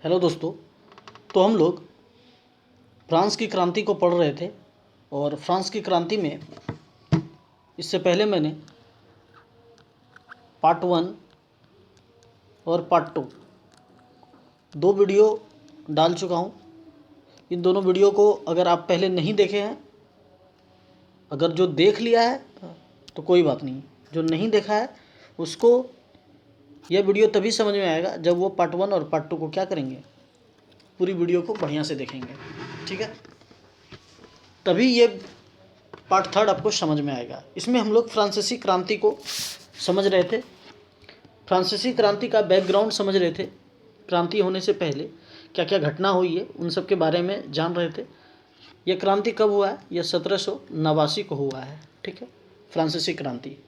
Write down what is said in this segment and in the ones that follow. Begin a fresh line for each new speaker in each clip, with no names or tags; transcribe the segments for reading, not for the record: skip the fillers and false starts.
Hello दोस्तों। तो हम लोग फ्रांस की क्रांति को पढ़ रहे थे और फ्रांस की क्रांति में इससे पहले मैंने पार्ट 1 और पार्ट 2 दो वीडियो डाल चुका हूँ। इन दोनों वीडियो को अगर आप पहले नहीं देखे हैं, अगर जो देख लिया है तो कोई बात नहीं, जो नहीं देखा है उसको यह वीडियो तभी समझ में आएगा जब वो पार्ट 1 और पार्ट 2 को क्या करेंगे, पूरी वीडियो को बढ़िया से देखेंगे। ठीक है, तभी ये पार्ट 3 आपको समझ में आएगा। इसमें हम लोग फ्रांसीसी क्रांति को समझ रहे थे, फ्रांसीसी क्रांति का बैकग्राउंड समझ रहे थे, क्रांति होने से पहले क्या क्या घटना हुई है उन सब के बारे में जान रहे थे। यह क्रांति कब हुआ है? यह 1789 को हुआ है। ठीक है, फ्रांसीसी क्रांति।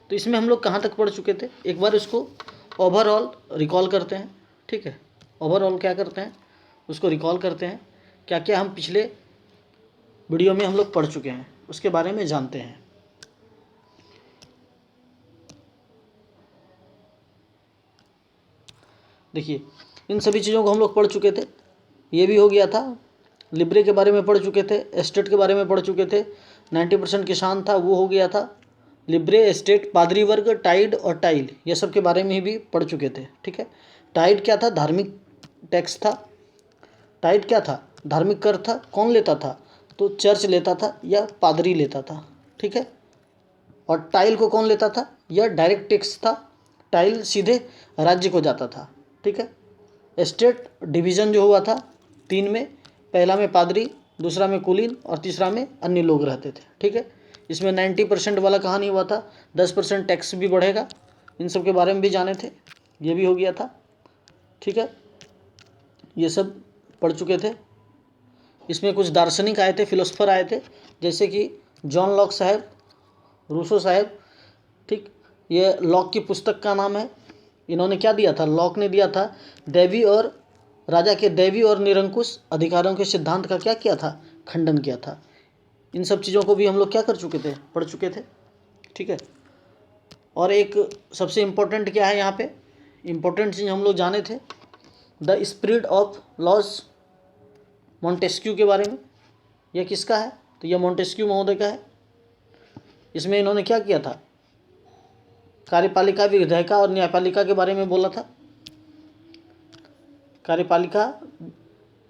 तो इसमें हम लोग कहाँ तक पढ़ चुके थे, एक बार इसको ओवरऑल रिकॉल करते हैं। ठीक है, ओवरऑल क्या करते हैं, उसको रिकॉल करते हैं, क्या क्या हम पिछले वीडियो में हम लोग पढ़ चुके हैं उसके बारे में जानते हैं। देखिए, इन सभी चीज़ों को हम लोग पढ़ चुके थे। ये भी हो गया था, लिब्रे के बारे में पढ़ चुके थे, एस्टेट के बारे में पढ़ चुके थे, 90% किसान था वो हो गया था। लिब्रे, एस्टेट, पादरी वर्ग, टाइड और टाइल, ये सब के बारे में भी पढ़ चुके थे। ठीक है, टाइड क्या था? धार्मिक टैक्स था। टाइड क्या था? धार्मिक कर था। कौन लेता था? तो चर्च लेता था या पादरी लेता था। ठीक है, और टाइल को कौन लेता था? यह डायरेक्ट टैक्स था, टाइल सीधे राज्य को जाता था। ठीक है, एस्टेट डिवीज़न जो हुआ था 3 में, पहला में पादरी, दूसरा में कुलीन और तीसरा में अन्य लोग रहते थे। ठीक है, इसमें 90% वाला कहानी हुआ था, 10% टैक्स भी बढ़ेगा, इन सब के बारे में भी जाने थे, ये भी हो गया था। ठीक है, ये सब पढ़ चुके थे। इसमें कुछ दार्शनिक आए थे, फिलोसफर आए थे, जैसे कि जॉन लॉक साहब, रूसो साहब। ठीक, ये लॉक की पुस्तक का नाम है। इन्होंने क्या दिया था? लॉक ने दिया था दैवी और राजा के दैवी और निरंकुश अधिकारों के सिद्धांत का क्या किया था? खंडन किया था। इन सब चीज़ों को भी हम लोग क्या कर चुके थे? पढ़ चुके थे। ठीक है, और एक सबसे इम्पोर्टेंट क्या है यहाँ पे, इम्पोर्टेंट चीज़ हम लोग जाने थे, the spirit of laws, Montesquieu के बारे में। यह किसका है? तो यह मॉन्टेस्क्यू महोदय का है। इसमें इन्होंने क्या किया था? कार्यपालिका, विधायिका और न्यायपालिका के बारे में बोला था। कार्यपालिका,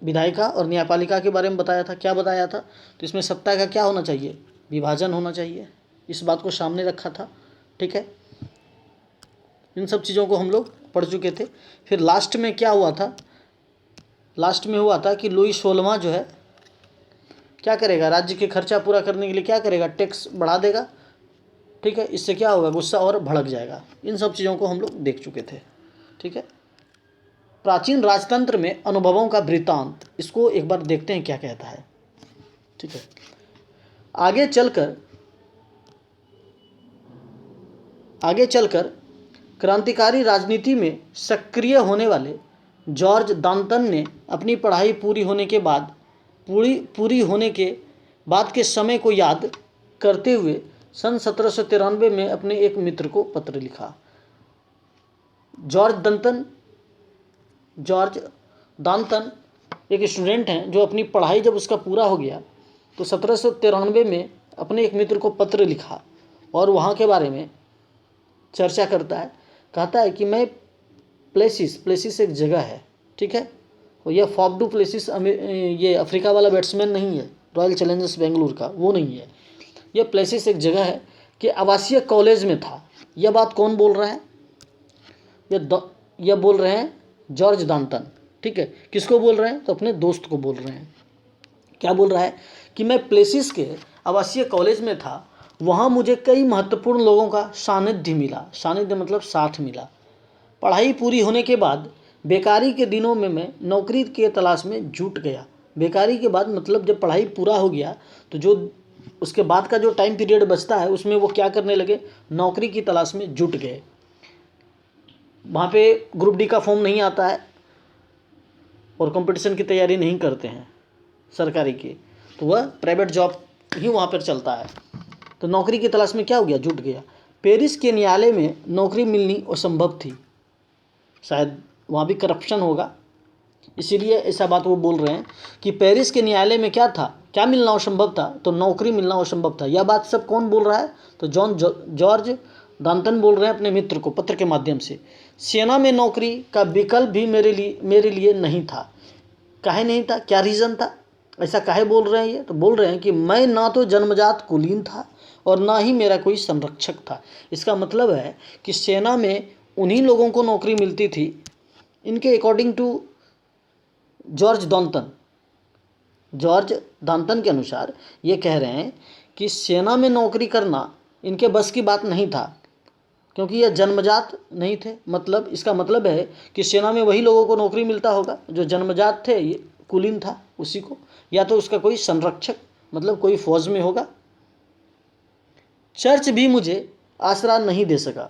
विधायिका और न्यायपालिका के बारे में बताया था। क्या बताया था? तो इसमें सत्ता का क्या होना चाहिए? विभाजन होना चाहिए, इस बात को सामने रखा था। ठीक है, इन सब चीज़ों को हम लोग पढ़ चुके थे। फिर लास्ट में क्या हुआ था? लास्ट में हुआ था कि लुई 16वां जो है क्या करेगा? राज्य के खर्चा पूरा करने के लिए क्या करेगा? टैक्स बढ़ा देगा। ठीक है, इससे क्या होगा? गुस्सा और भड़क जाएगा। इन सब चीज़ों को हम लोग देख चुके थे। ठीक है, प्राचीन राजतंत्र में अनुभवों का वृत्तांत, इसको एक बार देखते हैं क्या कहता है। ठीक है, आगे चलकर क्रांतिकारी राजनीति में सक्रिय होने वाले जॉर्ज दांतन ने अपनी पढ़ाई पूरी होने के बाद के समय को याद करते हुए सन 1793 में अपने एक मित्र को पत्र लिखा। जॉर्ज दांतन एक स्टूडेंट हैं जो अपनी पढ़ाई जब उसका पूरा हो गया तो 1793 में अपने एक मित्र को पत्र लिखा और वहाँ के बारे में चर्चा करता है। कहता है कि मैं प्लेसिस एक जगह है। ठीक है, और यह फॉफ डू प्लेसिस ये अफ्रीका वाला बैट्समैन नहीं है, रॉयल चैलेंजर्स बेंगलुरु का वो नहीं है। यह प्लेसिस एक जगह है कि आवासीय कॉलेज में था। यह बात कौन बोल रहा है? यह बोल रहे हैं जॉर्ज दांतन। ठीक है, किसको बोल रहे हैं? तो अपने दोस्त को बोल रहे हैं। क्या बोल रहा है कि मैं प्लेसिस के आवासीय कॉलेज में था, वहाँ मुझे कई महत्वपूर्ण लोगों का सानिध्य मिला। सानिध्य मतलब साथ मिला। पढ़ाई पूरी होने के बाद बेकारी के दिनों में मैं नौकरी के तलाश में जुट गया। बेकारी के बाद मतलब जब पढ़ाई पूरा हो गया तो जो उसके बाद का जो टाइम पीरियड बचता है उसमें वो क्या करने लगे? नौकरी की तलाश में जुट गए। वहाँ पे ग्रुप डी का फॉर्म नहीं आता है और कंपटीशन की तैयारी नहीं करते हैं सरकारी की, तो वह प्राइवेट जॉब ही वहाँ पर चलता है। तो नौकरी की तलाश में क्या हो गया? जुट गया। पेरिस के न्यायालय में नौकरी मिलनी असंभव थी, शायद वहाँ भी करप्शन होगा, इसीलिए ऐसा बात वो बोल रहे हैं कि पेरिस के न्यायालय में क्या था, क्या मिलना असंभव था, तो नौकरी मिलना असंभव था। यह बात सब कौन बोल रहा है, तो जॉर्ज डाल्टन बोल रहे हैं अपने मित्र को पत्र के माध्यम से। सेना में नौकरी का विकल्प भी मेरे लिए नहीं था। काहे नहीं था, क्या रीज़न था, ऐसा काहे बोल रहे हैं ये, तो बोल रहे हैं कि मैं ना तो जन्मजात कुलीन था और ना ही मेरा कोई संरक्षक था। इसका मतलब है कि सेना में उन्हीं लोगों को नौकरी मिलती थी, इनके अकॉर्डिंग टू जॉर्ज डॉल्टन के अनुसार ये कह रहे हैं कि सेना में नौकरी करना इनके बस की बात नहीं था, क्योंकि यह जन्मजात नहीं थे। मतलब इसका मतलब है कि सेना में वही लोगों को नौकरी मिलता होगा जो जन्मजात थे, ये कुलीन था उसी को, या तो उसका कोई संरक्षक मतलब कोई फौज में होगा। चर्च भी मुझे आसरा नहीं दे सका।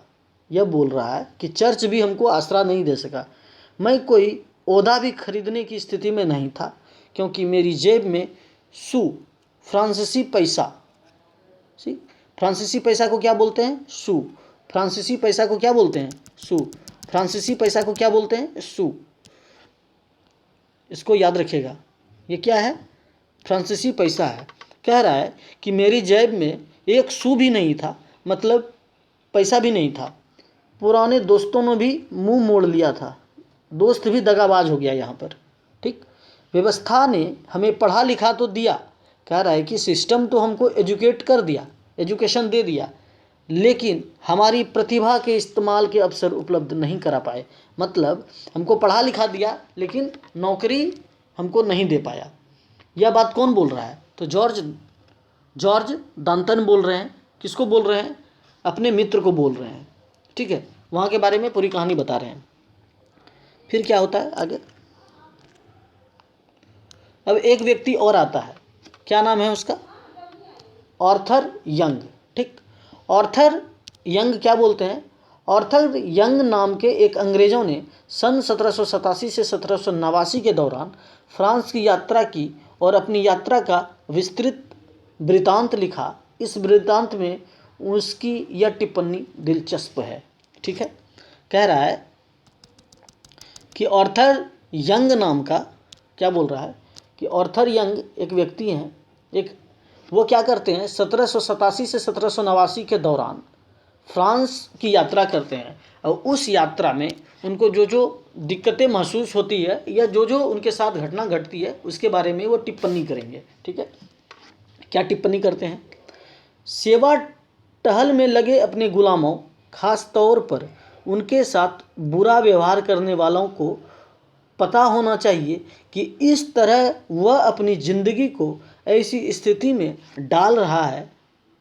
यह बोल रहा है कि चर्च भी हमको आसरा नहीं दे सका। मैं कोई ओहदा भी खरीदने की स्थिति में नहीं था, क्योंकि मेरी जेब में फ्रांसीसी पैसा को क्या बोलते हैं, फ्रांसीसी पैसा को क्या बोलते हैं, फ्रांसीसी पैसा को क्या बोलते हैं, इसको याद रखिएगा, ये क्या है, फ्रांसीसी पैसा है। कह रहा है कि मेरी जेब में एक सू भी नहीं था, मतलब पैसा भी नहीं था। पुराने दोस्तों ने भी मुंह मोड़ लिया था, दोस्त भी दगाबाज हो गया यहाँ पर। ठीक, व्यवस्था ने हमें पढ़ा लिखा तो दिया, कह रहा है कि सिस्टम तो हमको एजुकेट कर दिया, एजुकेशन दे दिया, लेकिन हमारी प्रतिभा के इस्तेमाल के अवसर उपलब्ध नहीं करा पाए। मतलब हमको पढ़ा लिखा दिया लेकिन नौकरी हमको नहीं दे पाया। यह बात कौन बोल रहा है, तो जॉर्ज डाल्टन बोल रहे हैं। किसको बोल रहे हैं, अपने मित्र को बोल रहे हैं। ठीक है, वहाँ के बारे में पूरी कहानी बता रहे हैं। फिर क्या होता है आगे, अब एक व्यक्ति और आता है, क्या नाम है उसका, आर्थर यंग। ठीक, आर्थर यंग क्या बोलते हैं, आर्थर यंग नाम के एक अंग्रेज़ों ने सन 1787 से 1789 के दौरान फ्रांस की यात्रा की और अपनी यात्रा का विस्तृत वृत्तांत लिखा। इस वृत्तांत में उसकी यह टिप्पणी दिलचस्प है। ठीक है, कह रहा है कि आर्थर यंग नाम का, क्या बोल रहा है कि आर्थर यंग एक व्यक्ति हैं, वो क्या करते हैं, 1787 से 1789 के दौरान फ्रांस की यात्रा करते हैं और उस यात्रा में उनको जो जो दिक्कतें महसूस होती है या जो जो उनके साथ घटना घटती है उसके बारे में वो टिप्पणी करेंगे। ठीक है, क्या टिप्पणी करते हैं, सेवा टहल में लगे अपने गुलामों, खास तौर पर उनके साथ बुरा व्यवहार करने वालों को पता होना चाहिए कि इस तरह वह अपनी ज़िंदगी को ऐसी स्थिति में डाल रहा है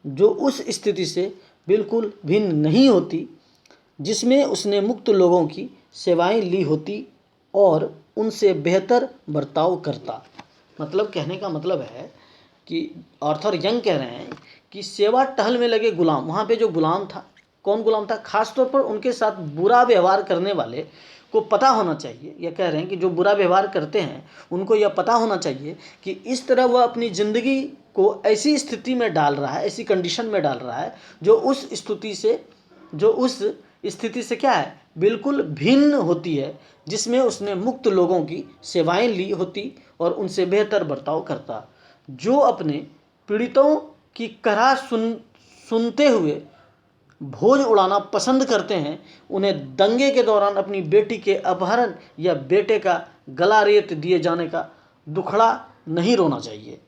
जो उस स्थिति से बिल्कुल भिन्न नहीं होती जिसमें उसने मुक्त लोगों की सेवाएं ली होती और उनसे बेहतर बर्ताव करता। मतलब कहने का मतलब है कि आर्थर यंग कह रहे हैं कि सेवा टहल में लगे गुलाम, वहाँ पे जो गुलाम था, कौन गुलाम था, खासतौर पर उनके साथ बुरा व्यवहार करने वाले को पता होना चाहिए। यह कह रहे हैं कि जो बुरा व्यवहार करते हैं उनको यह पता होना चाहिए कि इस तरह वह अपनी ज़िंदगी को ऐसी स्थिति में डाल रहा है, ऐसी कंडीशन में डाल रहा है जो उस स्थिति से क्या है, बिल्कुल भिन्न होती है, जिसमें उसने मुक्त लोगों की सेवाएं ली होती और उनसे बेहतर बर्ताव करता। जो अपने पीड़ितों की कराह सुनते हुए भोज उड़ाना पसंद करते हैं, उन्हें दंगे के दौरान अपनी बेटी के अपहरण या बेटे का गला रेत दिए जाने का दुखड़ा नहीं रोना चाहिए।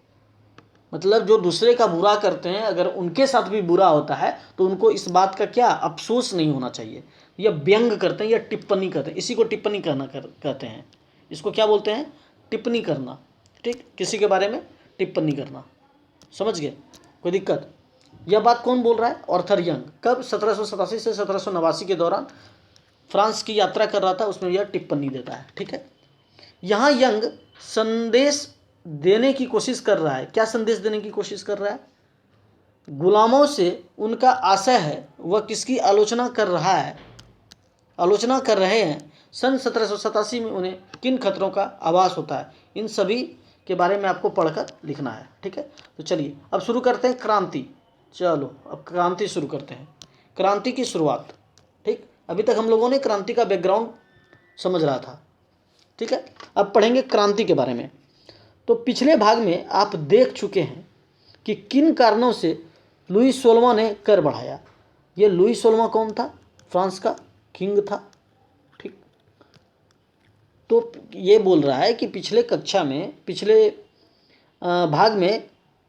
मतलब जो दूसरे का बुरा करते हैं, अगर उनके साथ भी बुरा होता है तो उनको इस बात का क्या अफसोस नहीं होना चाहिए। यह व्यंग करते हैं या टिप्पणी करते हैं, इसी को टिप्पणी करना कहते हैं। इसको क्या बोलते हैं, टिप्पणी करना। ठीक, किसी के बारे में टिप्पणी करना, समझ गए, कोई दिक्कत। यह बात कौन बोल रहा है, आर्थर यंग। कब, 1787 से 1789 के दौरान फ्रांस की यात्रा कर रहा था, उसमें यह टिप्पणी देता है। ठीक है, यहाँ यंग संदेश देने की कोशिश कर रहा है। क्या संदेश देने की कोशिश कर रहा है, गुलामों से उनका आशय है, वह किसकी आलोचना कर रहा है, आलोचना कर रहे हैं। सन 1787 में उन्हें किन खतरों का आभास होता है, इन सभी के बारे में आपको पढ़कर लिखना है। ठीक है, तो चलिए अब शुरू करते हैं क्रांति। चलो अब क्रांति शुरू करते हैं, क्रांति की शुरुआत। ठीक, अभी तक हम लोगों ने क्रांति का बैकग्राउंड समझ रहा था। ठीक है, अब पढ़ेंगे क्रांति के बारे में। तो पिछले भाग में आप देख चुके हैं कि किन कारणों से लुई 16वां ने कर बढ़ाया। ये लुई 16वां कौन था? फ्रांस का किंग था। ठीक, तो ये बोल रहा है कि पिछले भाग में,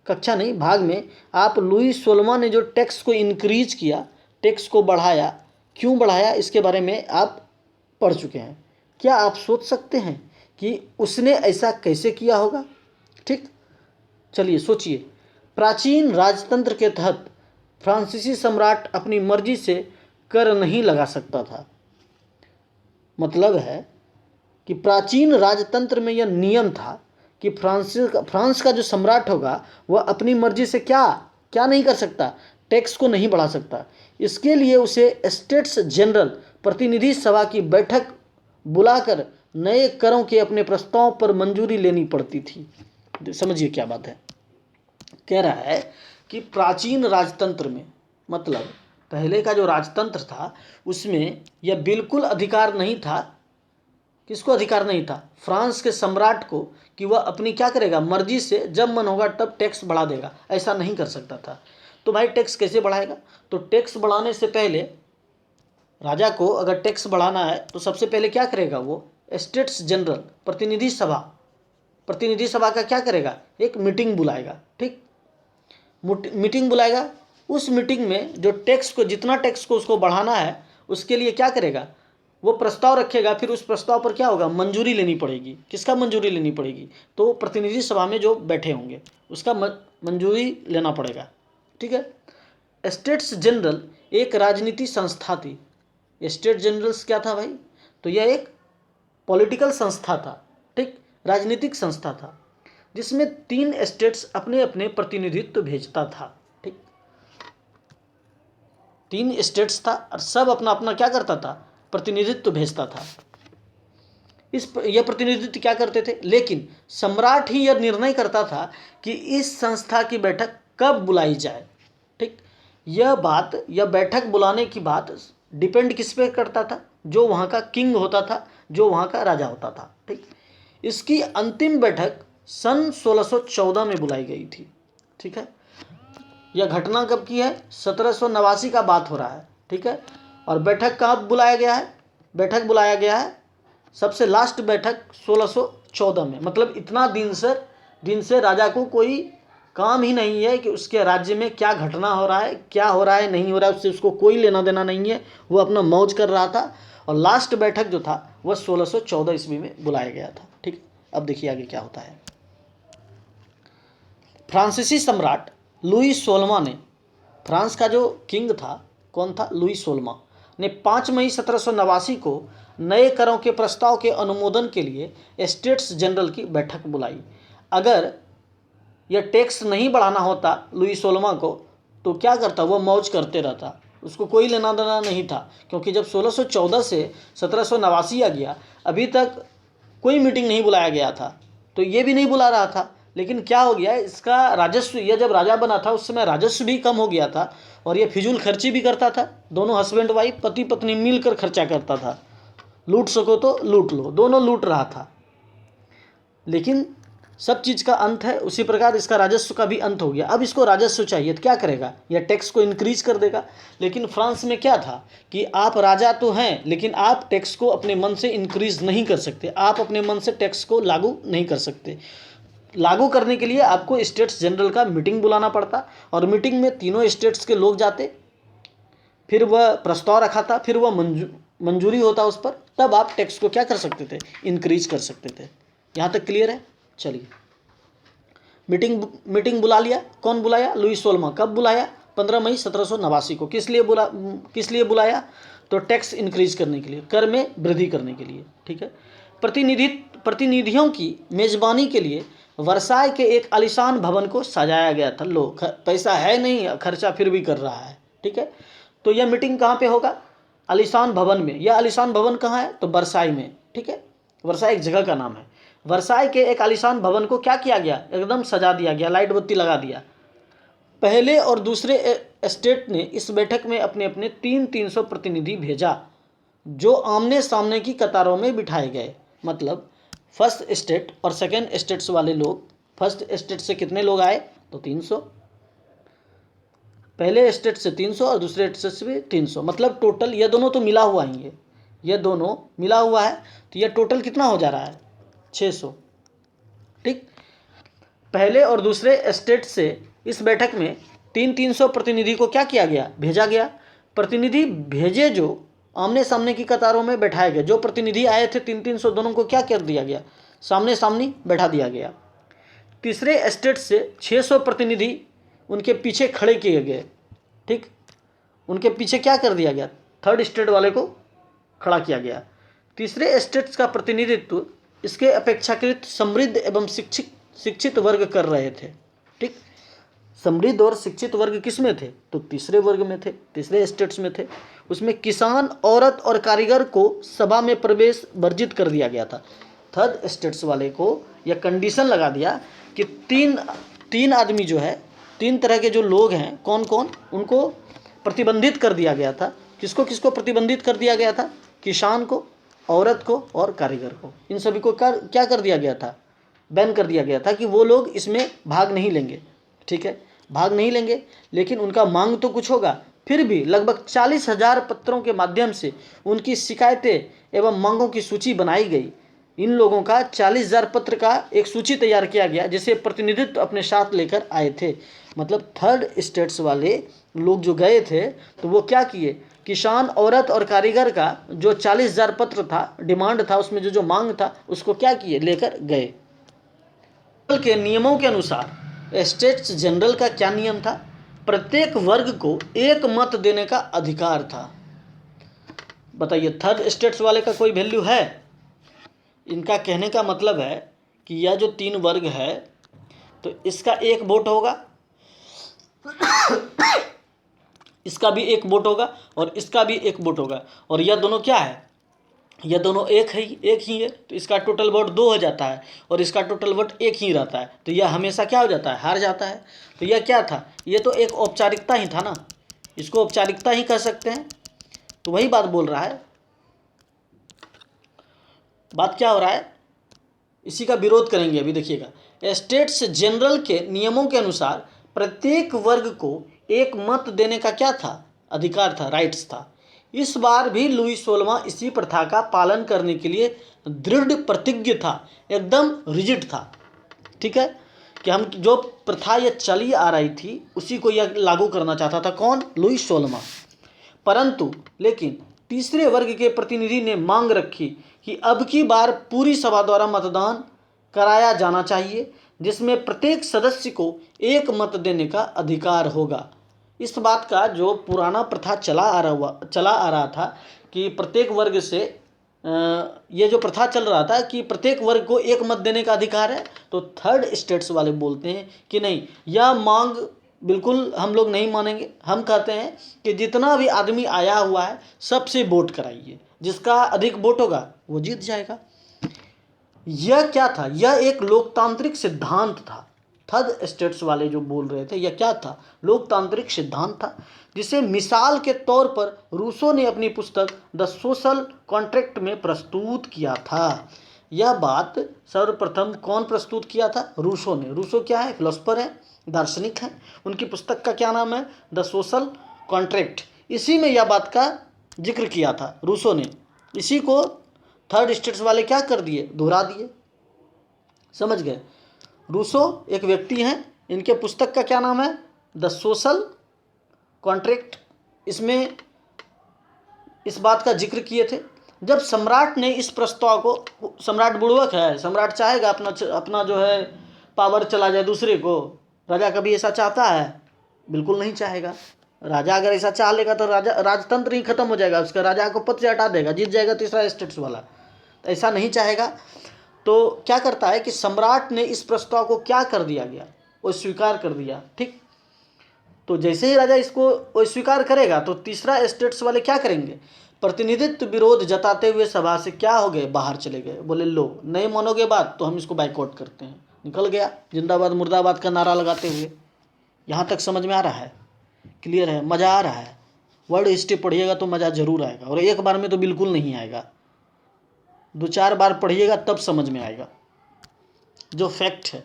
कक्षा नहीं भाग में, आप लुई 16वां ने जो टैक्स को इंक्रीज किया, टैक्स को बढ़ाया, क्यों बढ़ाया, इसके बारे में आप पढ़ चुके हैं। क्या आप सोच सकते हैं कि उसने ऐसा कैसे किया होगा? ठीक, चलिए सोचिए। प्राचीन राजतंत्र के तहत फ्रांसीसी सम्राट अपनी मर्जी से कर नहीं लगा सकता था। मतलब है कि प्राचीन राजतंत्र में यह नियम था कि फ्रांस का जो सम्राट होगा वह अपनी मर्जी से क्या नहीं कर सकता, टैक्स को नहीं बढ़ा सकता। इसके लिए उसे स्टेट्स जनरल, प्रतिनिधि सभा की बैठक बुलाकर नए करों के अपने प्रस्ताव पर मंजूरी लेनी पड़ती थी। समझिए क्या बात है। कह रहा है कि प्राचीन राजतंत्र में, मतलब पहले का जो राजतंत्र था, उसमें यह बिल्कुल अधिकार नहीं था। किसको अधिकार नहीं था? फ्रांस के सम्राट को, कि वह अपनी क्या करेगा, मर्जी से जब मन होगा तब टैक्स बढ़ा देगा। ऐसा नहीं कर सकता था। तो भाई टैक्स कैसे बढ़ाएगा? तो टैक्स बढ़ाने से पहले राजा को अगर टैक्स बढ़ाना है तो सबसे पहले क्या करेगा? वो स्टेट्स जनरल, प्रतिनिधि सभा का क्या करेगा? एक मीटिंग बुलाएगा। ठीक, मीटिंग बुलाएगा। उस मीटिंग में जो जितना टैक्स को उसको बढ़ाना है, उसके लिए क्या करेगा? वो प्रस्ताव रखेगा। फिर उस प्रस्ताव पर क्या होगा? मंजूरी लेनी पड़ेगी। किसका मंजूरी लेनी पड़ेगी? तो प्रतिनिधि सभा में जो बैठे होंगे उसका मंजूरी लेना पड़ेगा। ठीक है। स्टेट्स जनरल एक राजनीति संस्था थी। स्टेट जनरल्स क्या था भाई? तो यह एक पॉलिटिकल संस्था था। ठीक, राजनीतिक संस्था था, जिसमें 3 स्टेट्स अपने अपने प्रतिनिधित्व भेजता था। ठीक, 3 स्टेट्स था और सब अपना अपना क्या करता था? प्रतिनिधित्व भेजता था। यह प्रतिनिधित्व क्या करते थे? लेकिन सम्राट ही यह निर्णय करता था कि इस संस्था की बैठक कब बुलाई जाए। ठीक, यह बैठक बुलाने की बात डिपेंड किस पे करता था? जो वहाँ का किंग होता था, जो वहाँ का राजा होता था। ठीक, इसकी अंतिम बैठक सन 1614 में बुलाई गई थी। ठीक है, यह घटना कब की है? 1789 का बात हो रहा है। ठीक है, और बैठक कब बुलाया गया है? बैठक बुलाया गया है सबसे लास्ट बैठक 1614 में। मतलब इतना दिन से राजा को कोई काम ही नहीं है कि उसके राज्य में क्या घटना हो रहा है, क्या हो रहा है, नहीं हो रहा है, उससे उसको कोई लेना देना नहीं है। वो अपना मौज कर रहा था। और लास्ट बैठक जो था वह 1614 ईस्वी में बुलाया गया था। ठीक, अब देखिए आगे क्या होता है। फ्रांसीसी सम्राट लुई 16वां ने, फ्रांस का जो किंग था, कौन था? लुई 16वां ने 5 मई 1789 को नए करों के प्रस्ताव के अनुमोदन के लिए स्टेट्स जनरल की बैठक बुलाई। अगर यह टैक्स नहीं बढ़ाना होता लुई 16वां को, तो क्या करता? वह मौज करते रहता, उसको कोई लेना देना नहीं था। क्योंकि जब 1614 से 1789 आ गया, अभी तक कोई मीटिंग नहीं बुलाया गया था, तो ये भी नहीं बुला रहा था। लेकिन क्या हो गया, इसका राजस्व, यह जब राजा बना था उस समय राजस्व भी कम हो गया था और ये फिजूल खर्ची भी करता था। दोनों हस्बैंड वाइफ, पति पत्नी मिलकर खर्चा करता था। लूट सको तो लूट लो, दोनों लूट रहा था। लेकिन सब चीज़ का अंत है, उसी प्रकार इसका राजस्व का भी अंत हो गया। अब इसको राजस्व चाहिए तो क्या करेगा? यह टैक्स को इंक्रीज कर देगा। लेकिन फ्रांस में क्या था कि आप राजा तो हैं, लेकिन आप टैक्स को अपने मन से इंक्रीज नहीं कर सकते। आप अपने मन से टैक्स को लागू नहीं कर सकते। लागू करने के लिए आपको स्टेट्स जनरल का मीटिंग बुलाना पड़ता, और मीटिंग में तीनों स्टेट्स के लोग जाते, फिर वह प्रस्ताव रखा था, फिर वह मंजूरी होता उस पर, तब आप टैक्स को क्या कर सकते थे? इंक्रीज कर सकते थे। यहाँ तक क्लियर है? चलिए, मीटिंग बुला लिया। कौन बुलाया? लुई 16वां। कब बुलाया? 15 मई 1789 को। किस लिए बुलाया? तो टैक्स इंक्रीज करने के लिए, कर में वृद्धि करने के लिए। ठीक है, प्रतिनिधियों की मेजबानी के लिए वर्साय के एक आलीशान भवन को सजाया गया था। लो, पैसा है नहीं, खर्चा फिर भी कर रहा है। ठीक है, तो यह मीटिंग कहाँ पे होगा? आलीशान भवन में। यह आलीशान भवन कहाँ है? तो वर्साई में। ठीक है, वर्साई एक जगह का नाम है। वर्साई के एक आलीशान भवन को क्या किया गया? एकदम सजा दिया गया, लाइट बत्ती लगा दिया। पहले और दूसरे स्टेट ने इस बैठक में अपने अपने 300 प्रतिनिधि भेजा, जो आमने सामने की कतारों में बिठाए गए। मतलब फर्स्ट एस्टेट और सेकेंड एस्टेट्स वाले लोग, फर्स्ट एस्टेट से कितने लोग आए तो 300, पहले एस्टेट से 300 और दूसरे एस्टेट से भी 300, मतलब टोटल ये दोनों तो मिला हुआ ही ये दोनों मिला हुआ है, तो ये टोटल कितना हो जा रहा है 600। ठीक, पहले और दूसरे एस्टेट से इस बैठक में 300 प्रतिनिधि को क्या किया गया, भेजा गया। प्रतिनिधि भेजे जो आमने सामने की कतारों में बैठाए गए, जो प्रतिनिधि आए थे 300 दोनों को क्या कर दिया गया, सामने सामने बैठा दिया गया। तीसरे एस्टेट से 600 प्रतिनिधि उनके पीछे खड़े किए गए। ठीक, उनके पीछे क्या कर दिया गया, थर्ड एस्टेट वाले को खड़ा किया गया। तीसरे एस्टेट्स का प्रतिनिधित्व इसके अपेक्षाकृत समृद्ध एवं शिक्षित वर्ग कर रहे थे। ठीक, समृद्ध और शिक्षित वर्ग किस में थे, तो तीसरे वर्ग में थे, तीसरे एस्टेट्स में थे। उसमें किसान, औरत और कारीगर को सभा में प्रवेश वर्जित कर दिया गया था। थर्ड एस्टेट्स वाले को यह कंडीशन लगा दिया कि तीन आदमी जो है, तीन तरह के जो लोग हैं, कौन कौन, उनको प्रतिबंधित कर दिया गया था। किसको किसको प्रतिबंधित कर दिया गया था, किसान को, औरत को और कारीगर को। इन सभी को क्या कर दिया गया था, बैन कर दिया गया था कि वो लोग इसमें भाग नहीं लेंगे। ठीक है, भाग नहीं लेंगे, लेकिन उनका मांग तो कुछ होगा। फिर भी लगभग 40,000 पत्रों के माध्यम से उनकी शिकायतें एवं मांगों की सूची बनाई गई। इन लोगों का 40,000 पत्र का एक सूची तैयार किया गया, जिसे प्रतिनिधित्व अपने साथ लेकर आए थे। मतलब थर्ड स्टेट्स वाले लोग जो गए थे, तो वो क्या किए, किसान, औरत और कारीगर का जो 40,000 पत्र था, डिमांड था, उसमें जो मांग था, उसको क्या किए, लेकर गए। के नियमों के अनुसार स्टेट्स जनरल का क्या नियम था, प्रत्येक वर्ग को एक मत देने का अधिकार था। बताइए, थर्ड स्टेट्स वाले का कोई वैल्यू है? इनका कहने का मतलब है कि यह जो तीन वर्ग है, तो इसका एक वोट होगा, इसका भी एक वोट होगा और इसका भी एक वोट होगा, और यह दोनों क्या है, यह दोनों एक ही है, तो इसका टोटल वोट 2 हो जाता है और इसका टोटल वोट एक ही रहता है, तो यह हमेशा क्या हो जाता है, हार जाता है। तो यह क्या था, यह तो एक औपचारिकता ही था ना, इसको औपचारिकता ही कह सकते हैं। तो वही बात बोल रहा है, बात क्या हो रहा है, इसी का विरोध करेंगे अभी। देखिएगा, स्टेट्स जनरल के नियमों के अनुसार प्रत्येक वर्ग को एक मत देने का क्या था, अधिकार था, राइट्स था। इस बार भी लुई 16वां इसी प्रथा का पालन करने के लिए दृढ़ प्रतिज्ञ था, एकदम रिजिड था। ठीक है, कि हम जो प्रथा यह चली आ रही थी उसी को यह लागू करना चाहता था। कौन, लुई 16वां। परंतु लेकिन तीसरे वर्ग के प्रतिनिधि ने मांग रखी कि अब की बार पूरी सभा द्वारा मतदान कराया जाना चाहिए, जिसमें प्रत्येक सदस्य को एक मत देने का अधिकार होगा। इस बात का जो पुराना प्रथा चला आ रहा था कि प्रत्येक वर्ग से ये जो प्रथा चल रहा था कि प्रत्येक वर्ग को एक मत देने का अधिकार है, तो थर्ड स्टेट्स वाले बोलते हैं कि नहीं, यह मांग बिल्कुल हम लोग नहीं मानेंगे। हम कहते हैं कि जितना भी आदमी आया हुआ है सबसे वोट कराइए, जिसका अधिक वोट होगा वो जीत जाएगा। यह क्या था, यह एक लोकतांत्रिक सिद्धांत था। थर्ड स्टेट्स वाले जो बोल रहे थे, यह क्या था, लोकतांत्रिक सिद्धांत था, जिसे मिसाल के तौर पर रूसो ने अपनी पुस्तक द सोशल कॉन्ट्रैक्ट में प्रस्तुत किया था। यह बात सर्वप्रथम कौन प्रस्तुत किया था, रूसो ने। रूसो क्या है, फिलोसफर है, दार्शनिक है। उनकी पुस्तक का क्या नाम है, द सोशल कॉन्ट्रैक्ट। इसी में यह बात का जिक्र किया था रूसो ने। इसी को थर्ड स्टेट्स वाले क्या कर दिए, दोहरा दिए। समझ गए, रूसो एक व्यक्ति हैं, इनके पुस्तक का क्या नाम है, द सोशल कॉन्ट्रैक्ट। इसमें इस बात का जिक्र किए थे। जब सम्राट ने इस प्रस्ताव को, सम्राट बुड़वक है, सम्राट चाहेगा अपना जो है पावर चला जाए दूसरे को। राजा कभी ऐसा चाहता है, बिल्कुल नहीं चाहेगा। राजा अगर ऐसा चाह लेगा तो राजतंत्र ही खत्म हो जाएगा, उसका राजा को पद से हटा देगा, जीत जाएगा तीसरा स्टेट्स वाला। तो ऐसा नहीं चाहेगा, तो क्या करता है कि सम्राट ने इस प्रस्ताव को क्या कर दिया गया, वो स्वीकार कर दिया। ठीक, तो जैसे ही राजा इसको वो स्वीकार करेगा तो तीसरा स्टेट्स वाले क्या करेंगे, प्रतिनिधित्व विरोध जताते हुए सभा से क्या हो गए, बाहर चले गए। बोले लो, नहीं मानोगे बात तो हम इसको बाइकआउट करते हैं। निकल गया जिंदाबाद मुर्दाबाद का नारा लगाते हुए। यहाँ तक समझ में आ रहा है, क्लियर है, मज़ा आ रहा है। वर्ड हिस्ट्री पढ़िएगा तो मज़ा जरूर आएगा, और एक बार में तो बिल्कुल नहीं आएगा। 2-4 बार पढ़िएगा तब समझ में आएगा। जो फैक्ट है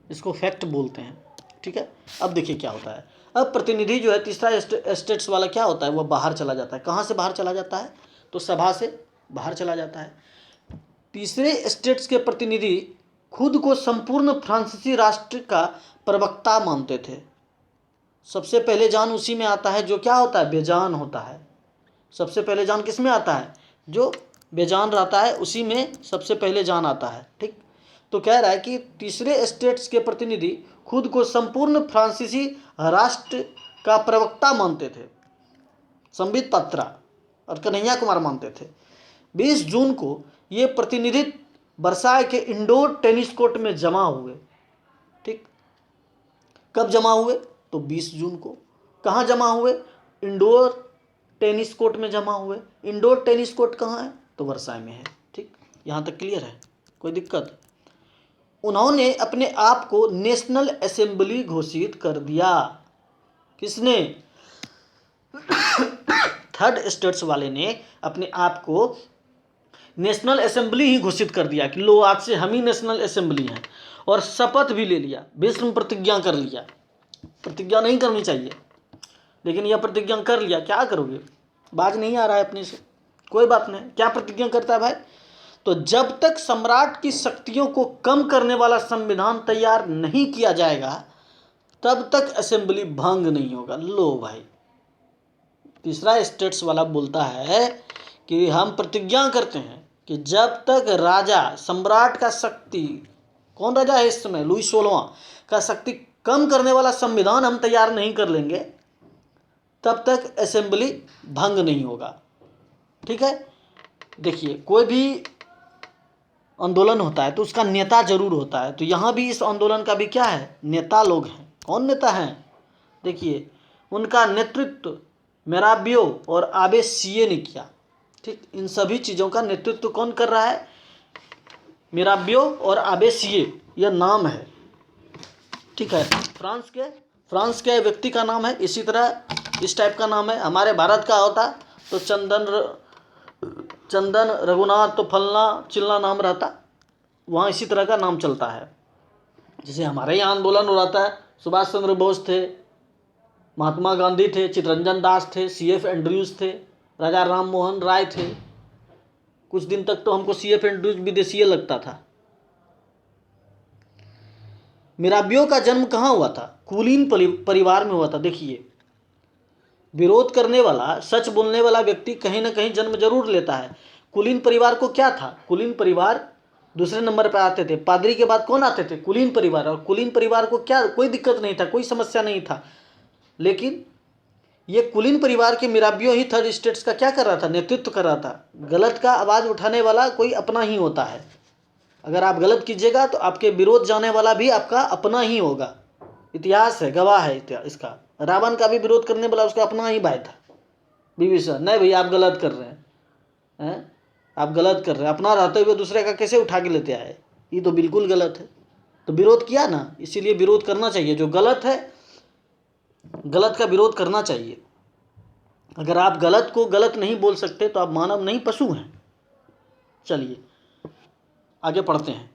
इसको फैक्ट बोलते हैं, ठीक है। अब देखिए क्या होता है। अब प्रतिनिधि जो है तीसरा स्टेट्स वाला क्या होता है, वह बाहर चला जाता है। कहाँ से बाहर चला जाता है, तो सभा से बाहर चला जाता है। तीसरे स्टेट्स के प्रतिनिधि खुद को संपूर्ण फ्रांसीसी राष्ट्र का प्रवक्ता मानते थे। सबसे पहले जान उसी में आता है जो क्या होता है, बेजान होता है। सबसे पहले जान किस में आता है, जो बेजान रहता है उसी में सबसे पहले जान आता है, ठीक। तो कह रहा है कि तीसरे स्टेट्स के प्रतिनिधि खुद को संपूर्ण फ्रांसीसी राष्ट्र का प्रवक्ता मानते थे। संबित पात्रा और कन्हैया कुमार मानते थे। 20 जून को ये प्रतिनिधि वर्साय के इंडोर टेनिस कोर्ट में जमा हुए, ठीक। कब जमा हुए, तो 20 जून को। कहाँ जमा हुए, इंडोर टेनिस कोर्ट में जमा हुए। इंडोर टेनिस कोर्ट कहाँ है, तो वर्साय में है, ठीक। यहाँ तक क्लियर है, कोई दिक्कत। उन्होंने अपने आप को नेशनल असेंबली घोषित कर दिया। किसने, थर्ड स्टेट्स वाले ने अपने आप को नेशनल असेंबली ही घोषित कर दिया कि लो आज से हम ही नेशनल असेंबली हैं। और शपथ भी ले लिया, भीष्म प्रतिज्ञा कर लिया। प्रतिज्ञा नहीं करनी चाहिए, लेकिन यह प्रतिज्ञा कर लिया। क्या करोगे, बाज नहीं आ रहा है अपने से, कोई बात नहीं। क्या प्रतिज्ञा करता है भाई, तो जब तक सम्राट की शक्तियों को कम करने वाला संविधान तैयार नहीं किया जाएगा तब तक असेंबली भंग नहीं होगा। लो भाई, तीसरा स्टेट्स वाला बोलता है कि हम प्रतिज्ञा करते हैं कि जब तक राजा सम्राट का शक्ति, कौन राजा है इस समय, लुई 16वां का शक्ति कम करने वाला संविधान हम तैयार नहीं कर लेंगे तब तक असेंबली भंग नहीं होगा, ठीक है। देखिए, कोई भी आंदोलन होता है तो उसका नेता जरूर होता है। तो यहाँ भी इस आंदोलन का भी क्या है, नेता लोग हैं। कौन नेता हैं, देखिए उनका नेतृत्व मेराबियो और आबे सीए ने किया, ठीक। इन सभी चीज़ों का नेतृत्व कौन कर रहा है, मेराबियो और आबे सीए, यह नाम है, ठीक है। फ्रांस के व्यक्ति का नाम है। इसी तरह इस टाइप का नाम है। हमारे भारत का होता तो चंदन रघुनाथ तो फलना चिलना नाम रहता, वहाँ इसी तरह का नाम चलता है। जैसे हमारे यहाँ आंदोलन हो रहा था, सुभाष चंद्र बोस थे, महात्मा गांधी थे, चित्तरंजन दास थे, CF एंड्रयूज थे, राजा राम मोहन राय थे। कुछ दिन तक तो हमको CF एंड्रयूज विदेशीय लगता था। मिराबियो का जन्म कहाँ हुआ था, कुलीन परिवार में हुआ था। देखिए, विरोध करने वाला, सच बोलने वाला व्यक्ति कहीं ना कहीं जन्म जरूर लेता है। कुलीन परिवार को क्या था, कुलीन परिवार दूसरे नंबर पर आते थे। पादरी के बाद कौन आते थे, कुलीन परिवार। और कुलीन परिवार को क्या, कोई दिक्कत नहीं था, कोई समस्या नहीं था। लेकिन ये कुलीन परिवार के मिराबियो ही थर्ड स्टेट्स का क्या कर रहा था, नेतृत्व कर रहा था। गलत का आवाज़ उठाने वाला कोई अपना ही होता है। अगर आप गलत कीजिएगा तो आपके विरोध जाने वाला भी आपका अपना ही होगा। इतिहास है, गवाह है इसका। रावण का भी विरोध करने वाला उसका अपना ही भाई था, विभीषण। नहीं भैया आप गलत कर रहे हैं, आप गलत कर रहे हैं। अपना रहते हुए दूसरे का कैसे उठा के लेते आए, ये तो बिल्कुल गलत है। तो विरोध किया ना, इसीलिए विरोध करना चाहिए। जो गलत है, गलत का विरोध करना चाहिए। अगर आप गलत को गलत नहीं बोल सकते तो आप मानव नहीं, पशु हैं। चलिए आगे पढ़ते हैं।